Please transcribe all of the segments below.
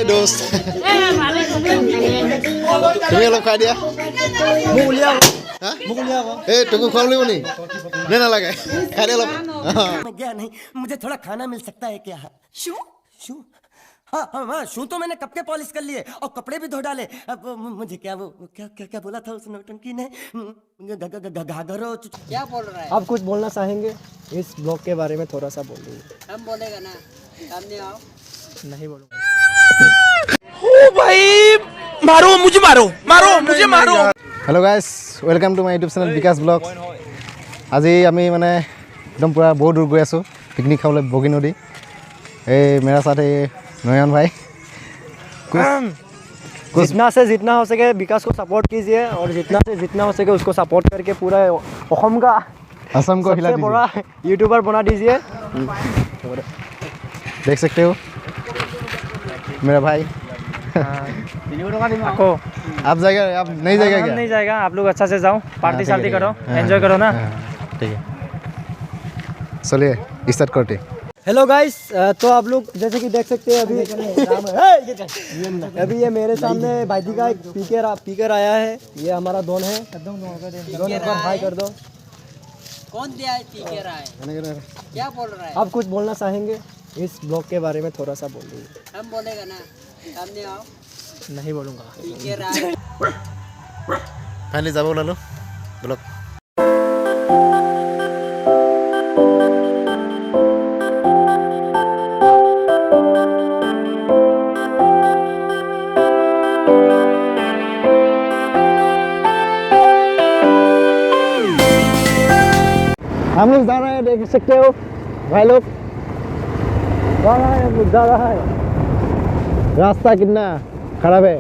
दोस्त তুমি অলপ খাই দিয়া এই তোকো খুৱাব লাগিব নি নে নালাগে খাই দিয়া অলপ गया नहीं मुझे थोड़ा खाना मिल सकता है क्या शू शू हाँ हाँ हाँ शू तो मैंने कब के पॉलिश कर लिए और कपड़े भी धो डाले अब मुझे क्या वो क्या क्या क्या बोला था उस नौटंकी ने घाघरो क्या बोल रहा है? आप कुछ बोलना चाहेंगे इस ब्लॉग के बारे में थोड़ा सा बोल दीजिए। हम बोलेगा ना सामने आओ। नहीं बोलूँगा। ओ भाई मारो मुझे मारो मारो मुझे मारो। Hello guys welcome to my YouTube channel Vikas blog আজি আমি মানে একদম पूरा बहुत दूर गई आसो पिकनिक खाबले बगी नदी ए मेरा साथ है नयन भाई जितना से जितना हो सके विकास को सपोर्ट कीजिए और जितना से जितना हो सके उसको सपोर्ट करके पूरा असम का हिला दीजिए बड़ा यूट्यूबर बना दीजिए। देख सकते हो मेरा भाई आप जाएगा आप नहीं जाएगा क्या? नहीं जाएगा आप लोग अच्छा से जाओ पार्टी शार्टी करो एंजॉय करो ना। ठीक है चलिए स्टार्ट करते। हेलो गाइस तो आप लोग जैसे कि देख सकते हैं अभी ये मेरे सामने भाईजी का एक पीकर आया है। ये हमारा दोन है दोन एक बार हाय कर दो। कौन दिया है पीके रहा है? क्या बोल रहा है? आप कुछ बोलना चाहेंगे इस ब्लॉग के बारे में थोड़ा सा बोल दीजिए। हम बोलेगा ना सामने आओ। नहीं बोलूँगा। पीके रहा है फाइनली যাব ওলালো ব্লগ हम लोग जा रहे हैं देख सकते हो भाई लोग जा रहा है रास्ता कितना खराब है।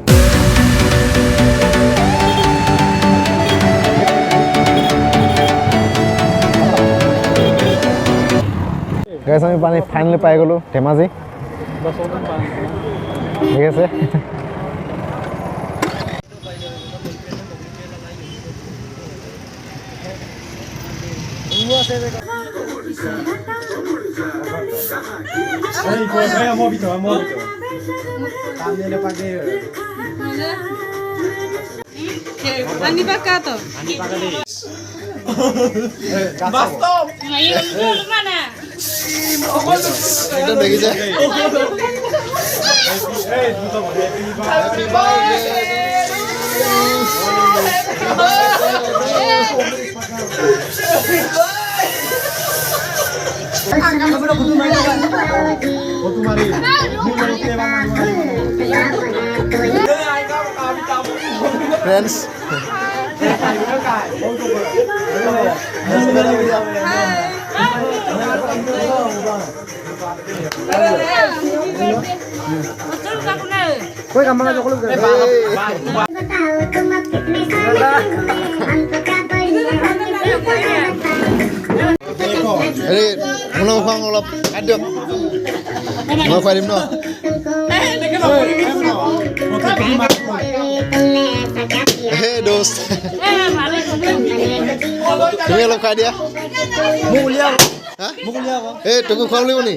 गैस আমি পানী ফাইনালি পাই গলো ধেমাজি ঠিক আছে। Ani Bakato. বাস্তব Mana? একদম দেখি যায় फ्रेंड्स कोई काम जो लोग अरे mulai khoang olap ada mau kirim no दोस्त তুমি অলপ খাই দিয়া এই তোকো খুৱাব লাগিব নি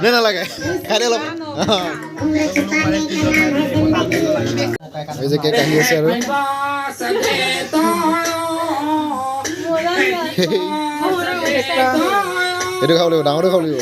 নে নালাগে খাই দিয়া অলপ এই যে কেক আহি আছে আৰু এইটো খাব লাগিব ডাঙৰটো খাব লাগিব।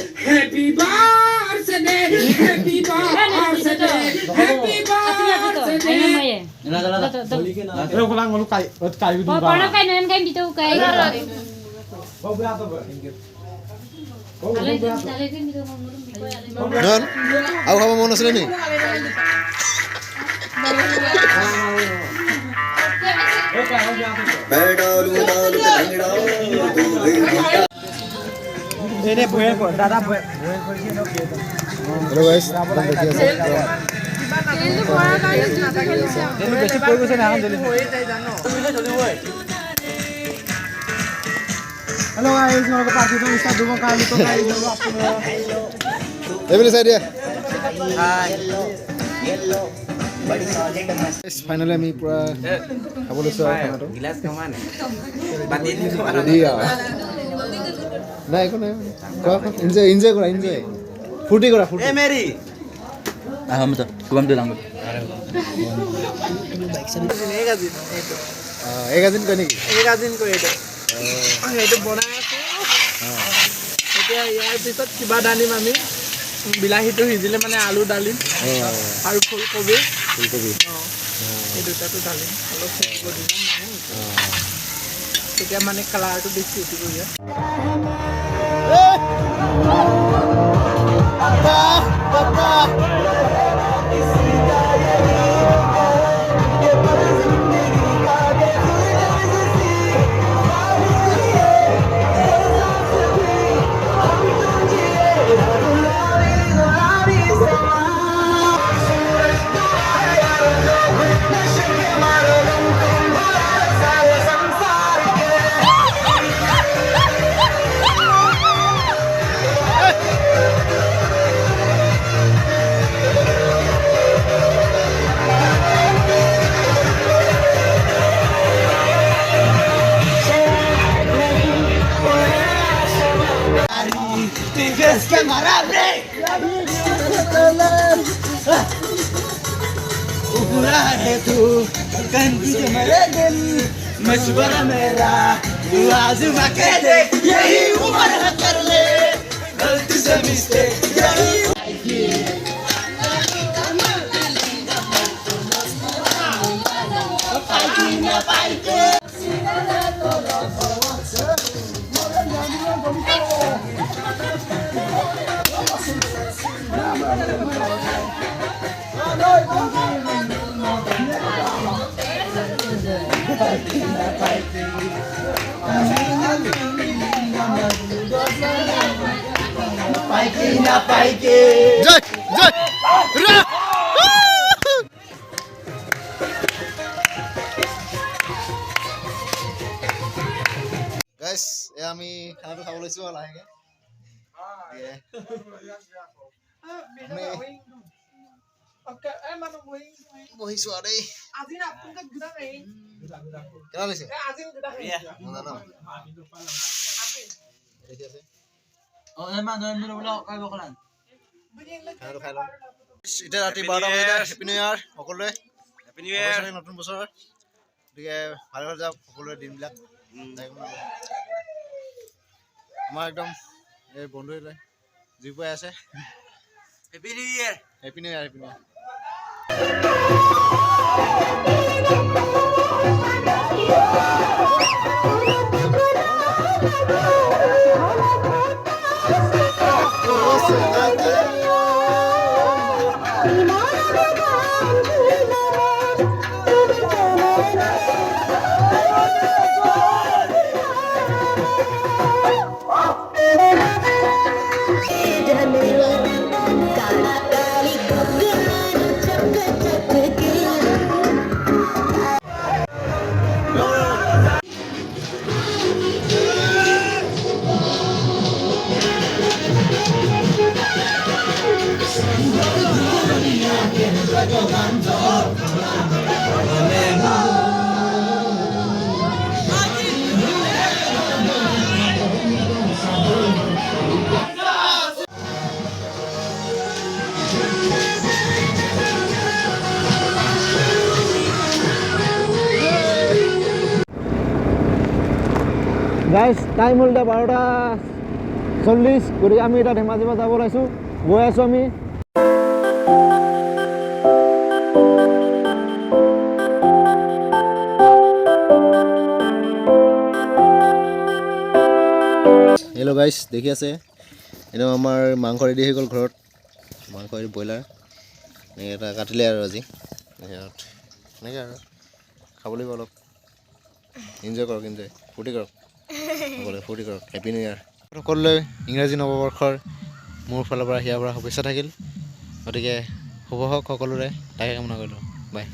আৰু খাব মন আছিলে নি दादा हेलो गाइस देखि আছে বেশি পড়ে গেছে না এখন हेलो गाइस मेरे को पार्टी तो इसका दूंगा काम तो गाइस जो आपको एवरी साइड है ফাইনেলি আমি পূৰা খাব লৈছোঁ আৰু খানাটো ৰেডি আৰু নাই একো নাই খোৱা এনজয় কৰা ফূৰ্তি কৰা ফূৰ্তি এক আজিন কয় নেকি সেইটো বনাই আছো এতিয়া ইয়াৰ পিছত কিবা ডালিম আমি বিলাহীটো সিজিলে মানে আলু ডালিম আৰু ফুলকবি এই দুটাটো ডালিম অলপ সিজিব দিম তেতিয়া মানে কালাৰটো বেছি উঠিব ইয়াত গাইছ এয়া আমি খানাটো খাব লৈছোঁ আৰু লাহেকৈ বহিছোঁ আৰু দেই কেনে লৈছে নাজানো দেখি আছে খানাটো খাই লওঁ এতিয়া ৰাতি 12টা বজাতে হেপী নিউ ইয়াৰ সকলোৱে নতুন বছৰ গতিকে ভালে ভালে যাওক সকলোৰে দিনবিলাক আমাৰ একদম এই বন্ধুৱে জীপাই আছে হেপী নিউ ইয়াৰ হেপী নিউ ইয়াৰ হেপী নিউ ইয়াৰ গাইজ টাইম হ'ল এতিয়া 12টা 40 গতিকে আমি এতিয়া ধেমাজিৰ পৰা যাব ওলাইছোঁ গৈ আছোঁ আমি হেল্ল' গাইছ দেখি আছে এইটো আমাৰ মাংস ৰেডি হৈ গ'ল ঘৰত মাংস এইটো ব্ৰইলাৰ এনেকৈ এটা কাটিলে আৰু আজি এনেকৈ আৰু খাব লাগিব অলপ এনজয় কৰক ফূৰ্তি কৰক সকলোৱে ফূৰ্তি কৰক হেপী নিউ ইয়াৰ সকলোলৈ ইংৰাজী নৱবৰ্ষৰ মোৰ ফালৰ পৰা হিয়াৰ পৰা শুভেচ্ছা থাকিল গতিকে শুভ হওক সকলোৰে তাকে কামনা কৰিলোঁ বাই